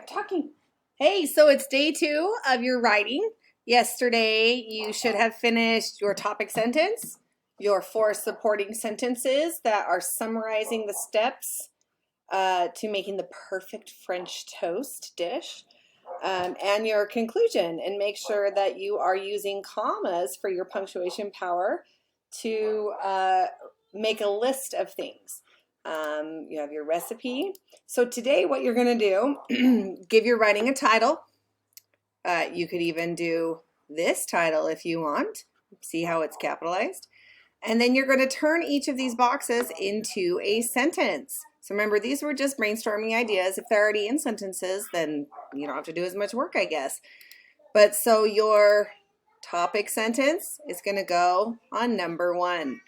I'm talking. Hey, so it's day 2 of your writing. Yesterday, you should have finished your topic sentence, your 4 supporting sentences that are summarizing the steps to making the perfect French toast dish, and your conclusion. And make sure that you are using commas for your punctuation power to make a list of things. You have your recipe. So today what you're going to do, give your writing a title. You could even do this title if you want. See how it's capitalized. And then you're going to turn each of these boxes into a sentence. So remember, these were just brainstorming ideas. If they're already in sentences, then you don't have to do as much work, I guess. But so your topic sentence is going to go on number 1.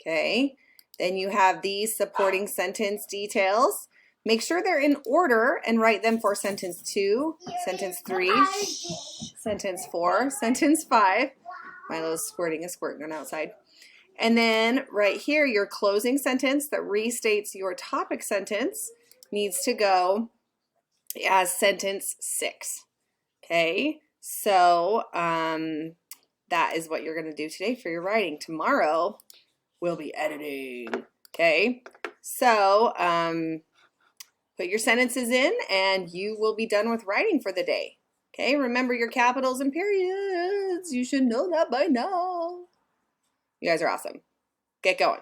Okay. Then you have these supporting sentence details. Make sure they're in order and write them for sentence 2, sentence 3, sentence 4, sentence 5. Milo's squirting a squirt gun outside. And then right here, your closing sentence that restates your topic sentence needs to go as sentence 6. Okay, so that is what you're going to do today for your writing. Tomorrow, we'll be editing. Okay, so put your sentences in and you will be done with writing for the day. Okay, remember your capitals and periods. You should know that by now. You guys are awesome. Get going.